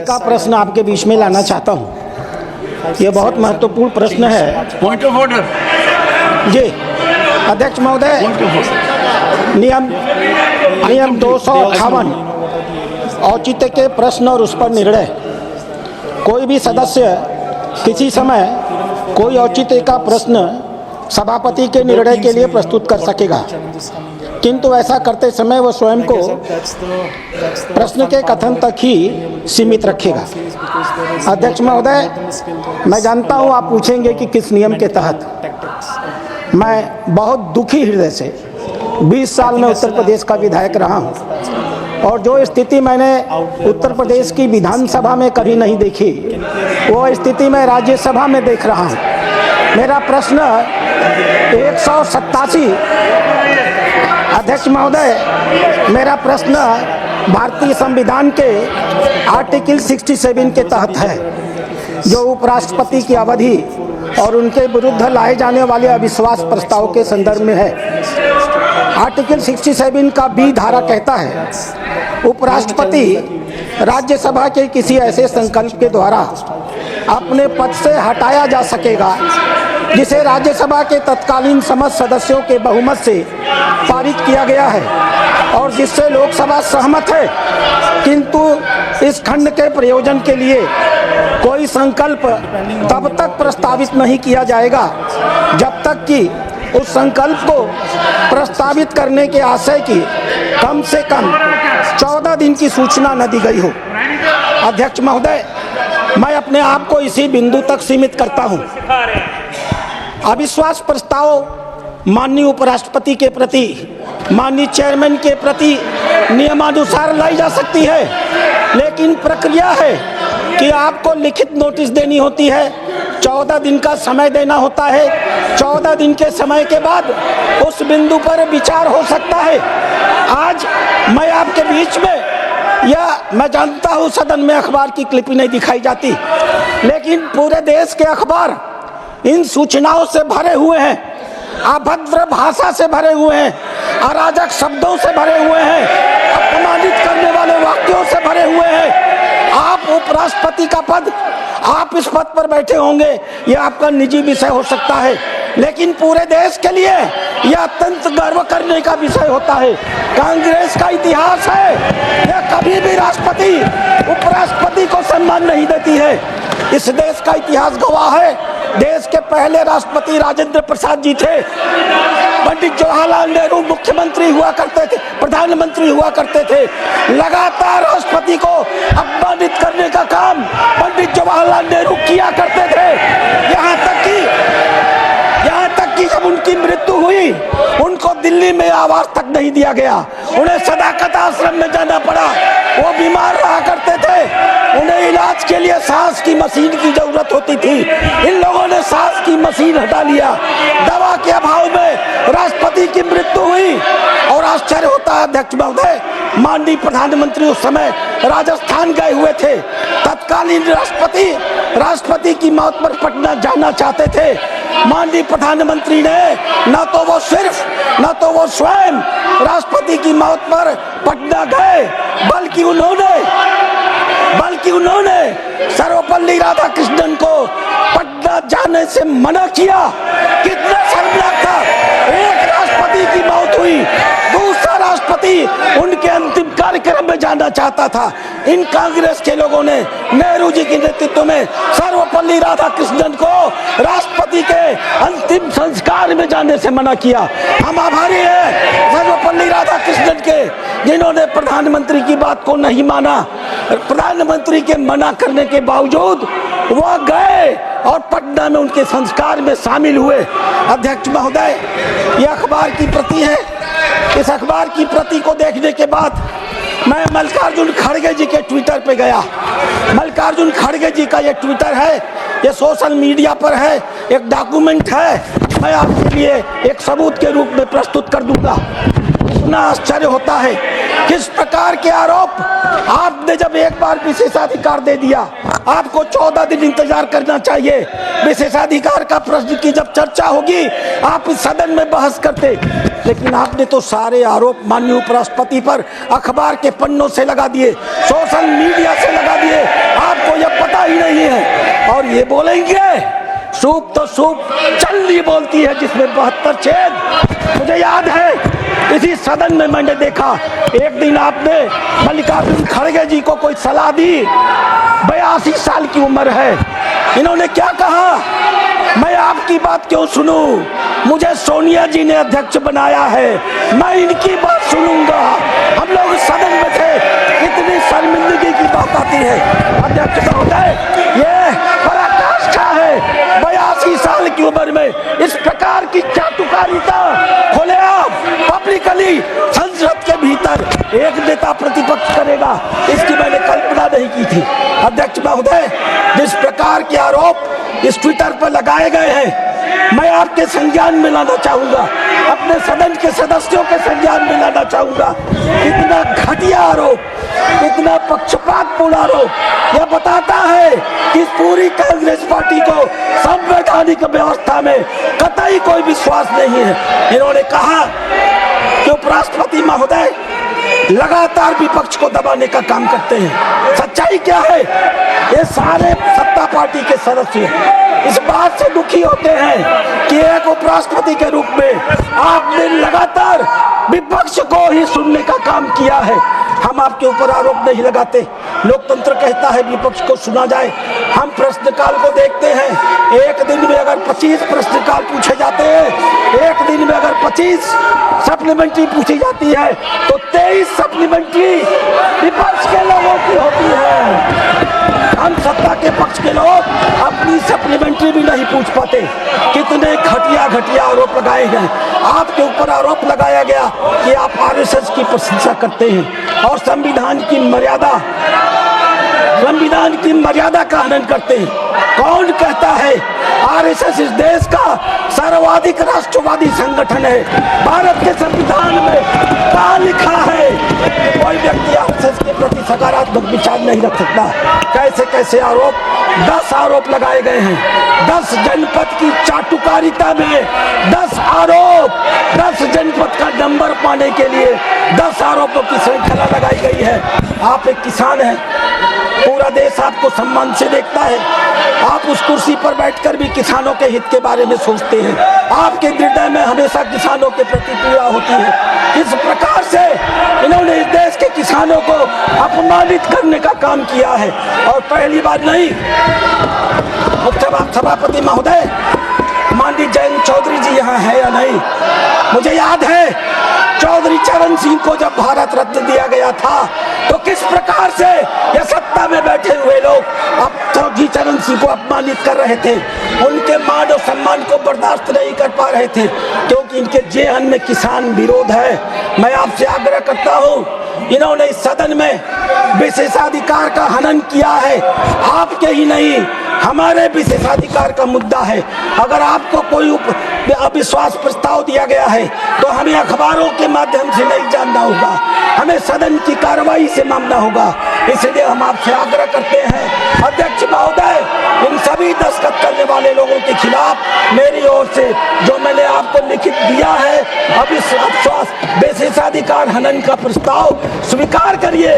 का प्रश्न आपके बीच में लाना चाहता हूं। ये बहुत महत्वपूर्ण प्रश्न है। Point of order. जी अध्यक्ष महोदय, नियम 258 औचित्य के प्रश्न और उस पर निर्णय। कोई भी सदस्य किसी समय कोई औचित्य का प्रश्न सभापति के निर्णय के लिए प्रस्तुत कर सकेगा, किंतु ऐसा करते समय वह स्वयं को प्रश्न के कथन तक ही सीमित रखेगा। अध्यक्ष महोदय, मैं जानता हूं आप पूछेंगे कि किस नियम के तहत। मैं बहुत दुखी हृदय से 20 साल में उत्तर प्रदेश का विधायक रहा हूं और जो स्थिति मैंने उत्तर प्रदेश की विधानसभा में कभी नहीं देखी, वो स्थिति मैं राज्यसभा में देख रहा हूं। मेरा प्रश्न 187 अध्यक्ष महोदय, मेरा प्रश्न भारतीय संविधान के आर्टिकल 67 के तहत है, जो उपराष्ट्रपति की अवधि और उनके विरुद्ध लाए जाने वाले अविश्वास प्रस्ताव के संदर्भ में है। आर्टिकल 67 का बी धारा कहता है, उपराष्ट्रपति राज्यसभा के किसी ऐसे संकल्प के द्वारा अपने पद से हटाया जा सकेगा जिसे राज्यसभा के तत्कालीन समस्त सदस्यों के बहुमत से पारित किया गया है और जिससे लोकसभा सहमत है, किंतु इस खंड के प्रयोजन के लिए कोई संकल्प तब तक प्रस्तावित नहीं किया जाएगा जब तक कि उस संकल्प को प्रस्तावित करने के आशय की कम से कम 14 दिन की सूचना न दी गई हो। अध्यक्ष महोदय, मैं अपने आप को इसी बिंदु तक सीमित करता हूं। अविश्वास प्रस्ताव माननीय उपराष्ट्रपति के प्रति, माननीय चेयरमैन के प्रति नियमानुसार लाई जा सकती है, लेकिन प्रक्रिया है कि आपको लिखित नोटिस देनी होती है, 14 दिन का समय देना होता है। 14 दिन के समय के बाद उस बिंदु पर विचार हो सकता है। आज मैं आपके बीच में, या मैं जानता हूं सदन में अखबार की क्लिपिंग नहीं दिखाई जाती, लेकिन पूरे देश के अखबार इन सूचनाओं से भरे हुए हैं, अभद्र भाषा से भरे हुए हैं, अराजक शब्दों से भरे हुए हैं, अपमानित करने वाले वाक्यों से भरे हुए हैं। आप उपराष्ट्रपति का पद, आप इस पद पर बैठे होंगे, यह आपका निजी विषय हो सकता है, लेकिन पूरे देश के लिए यह अत्यंत गर्व करने का विषय होता है। कांग्रेस का इतिहास है, यह कभी भी राष्ट्रपति उपराष्ट्रपति को सम्मान नहीं देती है। इस देश का इतिहास गवाह है, देश के पहले राष्ट्रपति राजेंद्र प्रसाद जी थे, पंडित जवाहरलाल नेहरू मुख्यमंत्री हुआ करते थे, प्रधानमंत्री हुआ करते थे। लगातार राष्ट्रपति को अपमानित करने का काम पंडित जवाहरलाल नेहरू किया करते थे। यहाँ तक कि जब उनकी मृत्यु हुई, उनको दिल्ली में आवास तक नहीं दिया गया, उन्हें सदाकत आश्रम में जाना पड़ा। वो बीमार रहा करते थे, उन्हें इलाज के लिए सांस की मशीन की जरूरत होती थी। इन लोगों ने सांस की मशीन हटा लिया, दवा के अभाव में राष्ट्रपति की मृत्यु हुई। और आश्चर्य होता है अध्यक्ष महोदय, माननीय प्रधानमंत्री उस समय राजस्थान गए हुए थे। तत्कालीन राष्ट्रपति की मौत पर पटना जाना चाहते थे। माननीय प्रधानमंत्री ने न तो वो स्वयं राष्ट्रपति की मौत पर पटना गए, बल्कि उन्होंने सर्वपल्ली राधाकृष्णन को पटना जाने से मना किया। कितना शर्मनाक था। एक राष्ट्रपति की मौत हुई, दूसरा राष्ट्रपति उनके अंतिम कार्यक्रम में जाना चाहता था। इन कांग्रेस के लोगों ने नेहरू जी के नेतृत्व में सर्वपल्ली राधाकृष्णन को राष्ट्रपति के अंतिम संस्कार में जाने से मना किया। हम आभारी हैं सर्वपल्ली राधाकृष्णन के, जिन्होंने प्रधानमंत्री की बात को नहीं माना। प्रधानमंत्री के मना करने के बावजूद वह गए और पटना में उनके संस्कार में शामिल हुए। अध्यक्ष महोदय, यह अखबार की प्रति है। इस अखबार की प्रति को देखने के बाद मैं मल्लिकार्जुन खड़गे जी के ट्विटर पे गया। मल्लिकार्जुन खड़गे जी का ये ट्विटर है, ये सोशल मीडिया पर है, एक डॉक्यूमेंट है, मैं आपके लिए एक सबूत के रूप में प्रस्तुत कर दूंगा। इतना आश्चर्य होता है, किस प्रकार के आरोप। आपने जब एक बार विशेषाधिकार दे दिया, आपको 14 दिन इंतजार करना चाहिए। विशेषाधिकार का प्रश्न की जब चर्चा होगी, आप इस सदन में बहस करते, लेकिन आपने तो सारे आरोप माननीय उपराष्ट्रपति पर अखबार के पन्नों से लगा दिए, सोशल मीडिया से लगा दिए। आपको यह पता ही नहीं है। और ये बोलेंगे सूप तो सूप चलनी बोलती है जिसमें 72 छेद। मुझे याद है इसी सदन में मैंने देखा एक दिन आपने मल्लिकार्जुन खड़गे जी को कोई सलाह दी। 82 साल की उम्र है, इन्होंने क्या कहा, मैं आपकी बात क्यों सुनूं, मुझे सोनिया जी ने अध्यक्ष बनाया है, मैं इनकी बात सुनूंगा। हम लोग सदन में थे, इतनी शर्मिंदगी की बात आती है। अध्यक्ष महोदय, ये पराकाष्ठा है। 82 साल की उम्र में इस प्रकार की चाटुकारिता खुलेआम पब्लिकली संसद के भीतर एक नेता प्रतिपक्ष करेगा, इसकी मैंने कल्पना नहीं की थी। अध्यक्ष महोदय, जिस प्रकार के आरोप इस ट्विटर पर लगाए गए हैं, मैं आपके संज्ञान में लाना चाहूंगा, अपने सदन के सदस्यों के संज्ञान में लाना चाहूंगा। इतना घटिया आरोप, इतना पक्षपातपूर्ण आरोप, यह बताता है कि पूरी कांग्रेस पार्टी को संवैधानिक व्यवस्था में कतई कोई विश्वास नहीं है। इन्होंने कहा कि उपराष्ट्रपति महोदय लगातार विपक्ष को दबाने का काम करते हैं। सच्चाई क्या है, ये सारे सत्ता पार्टी के सदस्य इस बात से दुखी होते हैं कि एक उपराष्ट्रपति के रूप में आपने लगातार विपक्ष को ही सुनने का काम किया है। हम आपके ऊपर आरोप नहीं लगाते, लोकतंत्र कहता है विपक्ष को सुना जाए। हम प्रश्नकाल को देखते हैं, एक दिन में अगर 25 प्रश्नकाल पूछे जाते हैं, एक दिन में अगर 25 सप्लीमेंट्री पूछी जाती है तो 23 सप्लीमेंट्री विपक्ष के लोगों की होती है। हम सत्ता के पक्ष के लोग अपनी सप्लीमेंट्री भी नहीं पूछ पाते। कितने घटिया घटिया आरोप लगाए गए। आपके ऊपर आरोप लगाया गया कि आप आरएसएस की प्रशंसा करते हैं और संविधान की मर्यादा का हनन करते हैं। कौन कहता है आरएसएस इस देश का सर्वाधिक राष्ट्रवादी संगठन है? भारत के संविधान में क्या लिखा है? कोई व्यक्ति आरएसएस के प्रति सकारात्मक विचार नहीं रख सकता। कैसे कैसे आरोप, 10 आरोप लगाए गए हैं। 10 जनपद की चाटुकारिता में 10 आरोप, 10 जनपद का नंबर पाने के लिए 10 आरोपों की श्रृंखला लगाई गई है। आप एक किसान हैं, पूरा देश आपको सम्मान से देखता है। आप उस कुर्सी पर बैठकर भी किसानों के हित के बारे में सोचते हैं। आपके हृदय में हमेशा किसानों के प्रति पीड़ा होती है। इस प्रकार से इन्होंने इस देश के किसानों को अपमानित करने का काम किया है। और पहली बार नहीं, सभापति महोदय, माननीय जयंत चौधरी जी यहाँ है या नहीं, मुझे याद है चौधरी चरण सिंह को जब भारत रत्न दिया गया था तो किस प्रकार से ये सत्ता में बैठे हुए लोग अब चौधरी चरण सिंह को अपमानित कर रहे थे। उनके मान और सम्मान को बर्दाश्त नहीं कर पा रहे थे क्योंकि इनके जेहन में किसान विरोध है। मैं आपसे आग्रह करता हूँ, इन्होंने इस सदन में विशेषाधिकार का हनन किया है। आपके ही नहीं, हमारे विशेषाधिकार का मुद्दा है। अगर आपको कोई अविश्वास प्रस्ताव दिया गया है तो हमें अखबारों के माध्यम से नहीं जानना होगा, हमें सदन की कार्रवाई से मानना होगा। इसलिए हम आपसे आग्रह करते हैं, अध्यक्ष महोदय, इन सभी दस्तखत करने वाले लोगों के खिलाफ मेरी ओर से जो मैंने आपको लिखित दिया है अविश्वास विशेषाधिकार हनन का प्रस्ताव स्वीकार करिए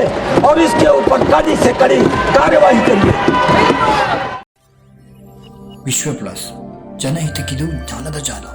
और इसके ऊपर कड़ी से कड़ी कार्यवाही करिए। विश्व प्लस जनहितक्किದು ಜ್ಞಾನದ ಜಾಲ।